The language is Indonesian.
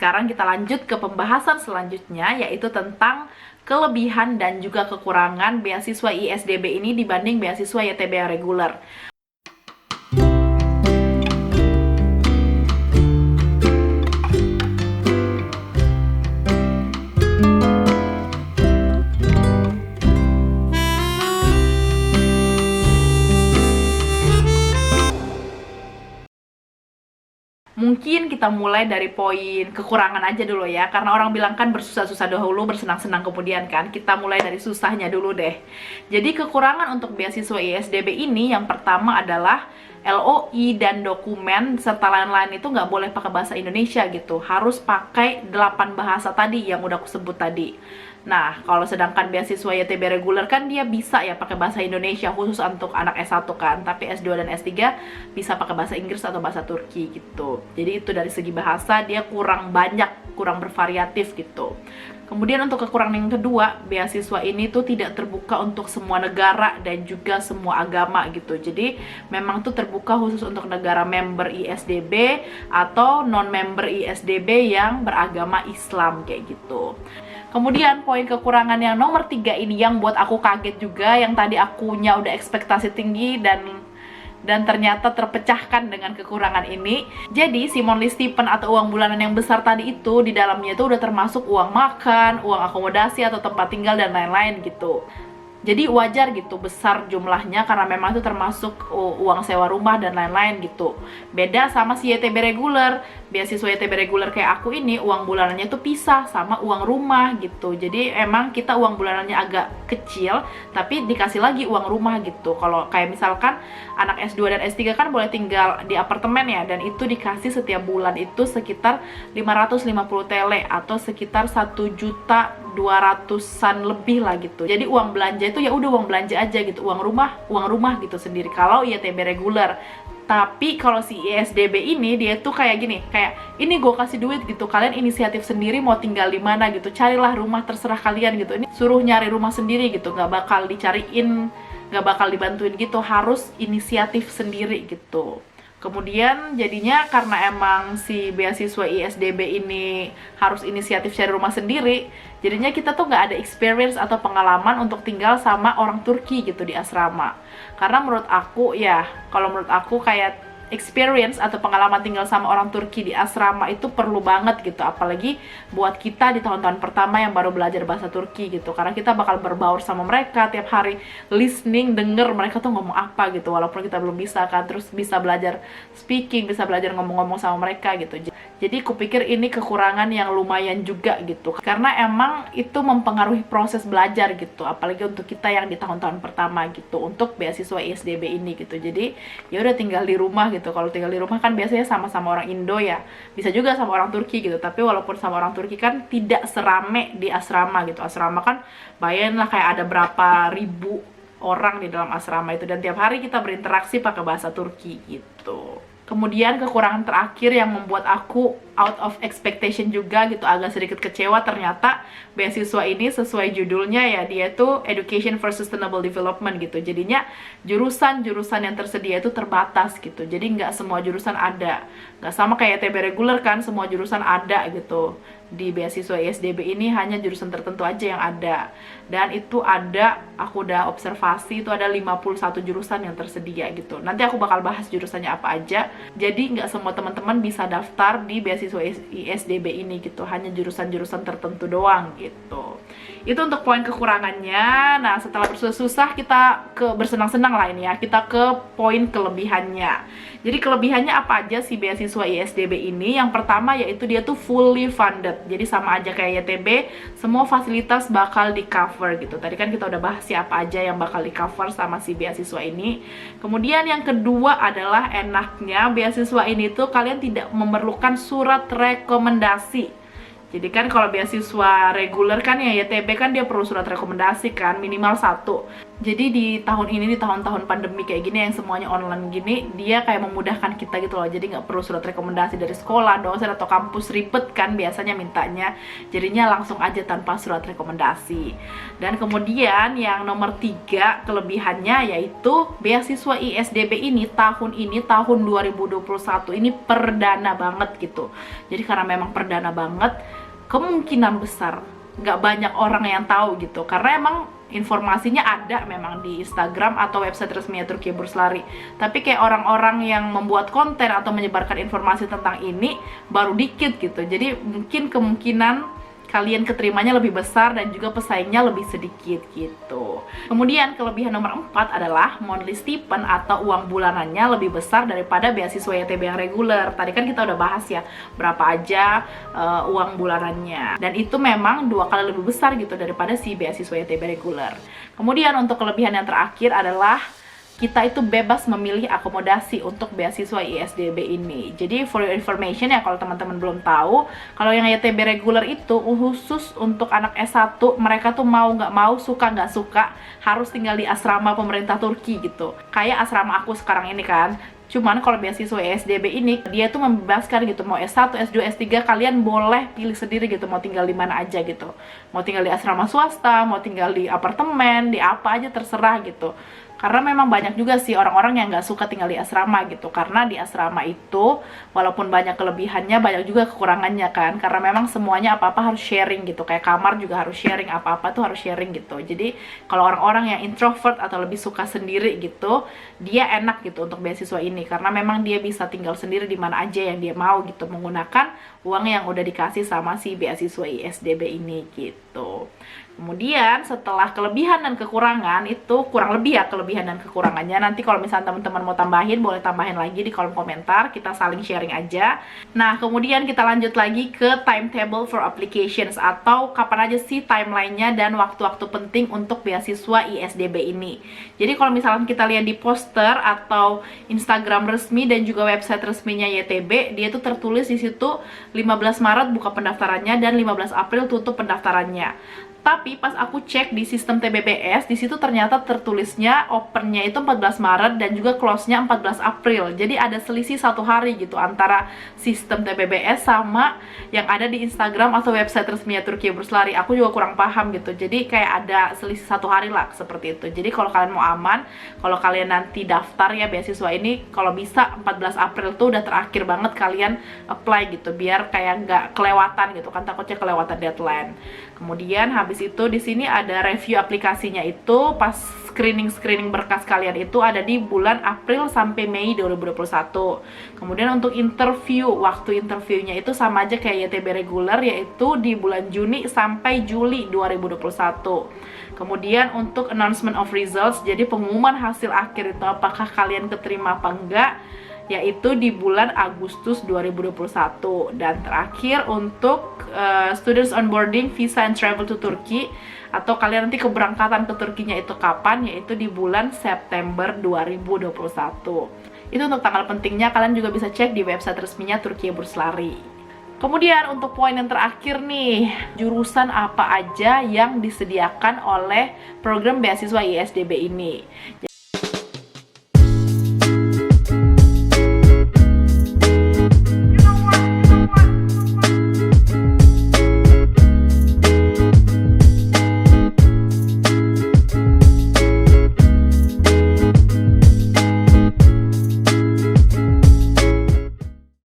Sekarang kita lanjut ke pembahasan selanjutnya, yaitu tentang kelebihan dan juga kekurangan beasiswa ISDB ini dibanding beasiswa YTB yang reguler. Mungkin kita mulai dari poin kekurangan aja dulu ya, karena orang bilang kan bersusah-susah dahulu, bersenang-senang kemudian kan. Kita mulai dari susahnya dulu deh. Jadi kekurangan untuk beasiswa ISDB ini yang pertama adalah LOI dan dokumen serta lain-lain itu nggak boleh pakai bahasa Indonesia gitu. Harus pakai 8 bahasa tadi yang udah aku sebut tadi. Nah, kalau sedangkan beasiswa YTB reguler kan dia bisa ya pakai bahasa Indonesia khusus untuk anak S1 kan, tapi S2 dan S3 bisa pakai bahasa Inggris atau bahasa Turki gitu. Jadi itu dari segi bahasa dia kurang banyak, kurang bervariatif gitu. Kemudian untuk kekurangan yang kedua, beasiswa ini tuh tidak terbuka untuk semua negara dan juga semua agama gitu. Jadi memang tuh terbuka khusus untuk negara member ISDB atau non-member ISDB yang beragama Islam kayak gitu. Kemudian poin kekurangan yang nomor 3 ini yang buat aku kaget juga, yang tadi akunya udah ekspektasi tinggi dan ternyata terpecahkan dengan kekurangan ini. Jadi si monthly stipend atau uang bulanan yang besar tadi itu di dalamnya itu udah termasuk uang makan, uang akomodasi atau tempat tinggal dan lain-lain gitu. Jadi wajar gitu besar jumlahnya karena memang itu termasuk uang sewa rumah dan lain-lain gitu. Beda sama si YTB reguler. Beasiswa YTB reguler kayak aku ini uang bulanannya tuh pisah sama uang rumah gitu. Jadi emang kita uang bulanannya agak kecil tapi dikasih lagi uang rumah gitu. Kalau kayak misalkan anak S2 dan S3 kan boleh tinggal di apartemen ya, dan itu dikasih setiap bulan itu sekitar 550 TL atau sekitar 1.200.000-an lebih lah gitu. Jadi uang belanja itu ya udah uang belanja aja gitu, uang rumah gitu sendiri kalau YTB reguler. Tapi kalau si ISDB ini dia tuh kayak gini, kayak ini gue kasih duit gitu, kalian inisiatif sendiri mau tinggal di mana gitu, carilah rumah terserah kalian gitu. Ini suruh nyari rumah sendiri gitu, nggak bakal dicariin, nggak bakal dibantuin gitu, harus inisiatif sendiri gitu. Kemudian jadinya karena emang si beasiswa ISDB ini harus inisiatif cari rumah sendiri, jadinya kita tuh nggak ada experience atau pengalaman untuk tinggal sama orang Turki gitu di asrama. Karena menurut aku ya, kalau menurut aku kayak experience atau pengalaman tinggal sama orang Turki di asrama itu perlu banget gitu, apalagi buat kita di tahun-tahun pertama yang baru belajar bahasa Turki gitu, karena kita bakal berbaur sama mereka tiap hari, listening, denger mereka tuh ngomong apa gitu, walaupun kita belum bisa kan, terus bisa belajar speaking, bisa belajar ngomong-ngomong sama mereka gitu. Jadi kupikir ini kekurangan yang lumayan juga gitu, karena emang itu mempengaruhi proses belajar gitu, apalagi untuk kita yang di tahun-tahun pertama gitu, untuk beasiswa ISDB ini gitu. Jadi ya udah tinggal di rumah gitu. Kalau tinggal di rumah kan biasanya sama-sama orang Indo ya, bisa juga sama orang Turki gitu, tapi walaupun sama orang Turki kan tidak serame di asrama gitu. Asrama kan bayangin lah kayak ada berapa ribu orang di dalam asrama itu, dan tiap hari kita berinteraksi pakai bahasa Turki gitu. Kemudian kekurangan terakhir yang membuat aku out of expectation juga gitu, agak sedikit kecewa, ternyata beasiswa ini sesuai judulnya ya, dia tuh Education for Sustainable Development gitu. Jadinya jurusan-jurusan yang tersedia itu terbatas gitu, jadi nggak semua jurusan ada. Nggak sama kayak TB reguler kan, semua jurusan ada gitu. Di beasiswa ISDB ini hanya jurusan tertentu aja yang ada, dan itu ada, aku udah observasi itu ada 51 jurusan yang tersedia gitu. Nanti aku bakal bahas jurusannya apa aja. Jadi nggak semua teman-teman bisa daftar di beasiswa ISDB ini gitu, hanya jurusan-jurusan tertentu doang gitu. Itu untuk poin kekurangannya. Nah, setelah bersusah-susah kita ke bersenang-senang lah ini ya, kita ke poin kelebihannya. Jadi kelebihannya apa aja sih beasiswa ISDB ini? Yang pertama yaitu dia tuh fully funded. Jadi sama aja kayak YTB, semua fasilitas bakal di cover gitu. Tadi kan kita udah bahas siapa aja yang bakal di cover sama si beasiswa ini. Kemudian yang kedua adalah enaknya beasiswa ini tuh kalian tidak memerlukan surat rekomendasi. Jadi kan kalau beasiswa reguler kan ya YTB kan dia perlu surat rekomendasi kan, minimal 1. Jadi di tahun ini, di tahun-tahun pandemi kayak gini yang semuanya online gini, dia kayak memudahkan kita gitu loh. Jadi nggak perlu surat rekomendasi dari sekolah, dosen atau kampus, ribet kan biasanya mintanya. Jadinya langsung aja tanpa surat rekomendasi. Dan kemudian yang nomor 3 kelebihannya yaitu beasiswa ISDB ini tahun 2021 ini perdana banget gitu. Jadi karena memang perdana banget, kemungkinan besar nggak banyak orang yang tahu gitu, karena emang informasinya ada memang di Instagram atau website resminya Turkiye Burs Lari, tapi kayak orang-orang yang membuat konten atau menyebarkan informasi tentang ini baru dikit gitu. Jadi mungkin kemungkinan kalian keterimanya lebih besar dan juga pesaingnya lebih sedikit gitu. Kemudian kelebihan nomor 4 adalah monthly stipend atau uang bulanannya lebih besar daripada beasiswa YTB yang reguler. Tadi kan kita udah bahas ya berapa aja uang bulanannya, dan itu memang 2 kali lebih besar gitu daripada si beasiswa YTB reguler. Kemudian untuk kelebihan yang terakhir adalah kita itu bebas memilih akomodasi untuk beasiswa ISDB ini. Jadi for your information ya, kalau teman-teman belum tahu, kalau yang YTB reguler itu khusus untuk anak S1, mereka tuh mau nggak mau, suka nggak suka, harus tinggal di asrama pemerintah Turki gitu. Kayak asrama aku sekarang ini kan. Cuman kalau beasiswa ISDB ini, dia tuh membebaskan gitu, mau S1, S2, S3, kalian boleh pilih sendiri gitu, mau tinggal di mana aja gitu. Mau tinggal di asrama swasta, mau tinggal di apartemen, di apa aja terserah gitu. Karena memang banyak juga sih orang-orang yang nggak suka tinggal di asrama gitu, karena di asrama itu walaupun banyak kelebihannya, banyak juga kekurangannya kan, karena memang semuanya apa-apa harus sharing gitu, kayak kamar juga harus sharing, apa-apa tuh harus sharing gitu. Jadi kalau orang-orang yang introvert atau lebih suka sendiri gitu, dia enak gitu untuk beasiswa ini, karena memang dia bisa tinggal sendiri di mana aja yang dia mau gitu, menggunakan uang yang udah dikasih sama si beasiswa ISDB ini gitu. Kemudian setelah kelebihan dan kekurangan, itu kurang lebih ya kelebihan dan kekurangannya. Nanti kalau misalnya teman-teman mau tambahin, boleh tambahin lagi di kolom komentar, kita saling sharing aja. Nah, kemudian kita lanjut lagi ke timetable for applications, atau kapan aja sih timelinenya dan waktu-waktu penting untuk beasiswa ISDB ini. Jadi kalau misalnya kita lihat di poster atau Instagram resmi dan juga website resminya YTB, dia tuh tertulis di situ 15 Maret buka pendaftarannya dan 15 April tutup pendaftarannya. Tapi pas aku cek di sistem TBBS, di situ ternyata tertulisnya opennya itu 14 Maret dan juga close-nya 14 April. Jadi ada selisih 1 hari gitu antara sistem TBBS sama yang ada di Instagram atau website resminya Turkiye Burs Lari. Aku juga kurang paham gitu. Jadi kayak ada selisih 1 hari lah seperti itu. Jadi kalau kalian mau aman, kalau kalian nanti daftar ya beasiswa ini, kalau bisa 14 April tuh udah terakhir banget kalian apply gitu, biar kayak nggak kelewatan gitu kan, takutnya kelewatan deadline. Kemudian habis itu di sini ada review aplikasinya, itu pas screening berkas kalian itu ada di bulan April sampai Mei 2021. Kemudian untuk interview, waktu interviewnya itu sama aja kayak YTB reguler, yaitu di bulan Juni sampai Juli 2021. Kemudian untuk announcement of results, jadi pengumuman hasil akhir itu apakah kalian keterima apa enggak, yaitu di bulan Agustus 2021. Dan terakhir untuk students onboarding, visa and travel to Turkey, atau kalian nanti keberangkatan ke Turkinya itu kapan, yaitu di bulan September 2021. Itu untuk tanggal pentingnya, kalian juga bisa cek di website resminya Turkiye Burs Lari. Kemudian untuk poin yang terakhir nih, jurusan apa aja yang disediakan oleh program beasiswa ISDB ini.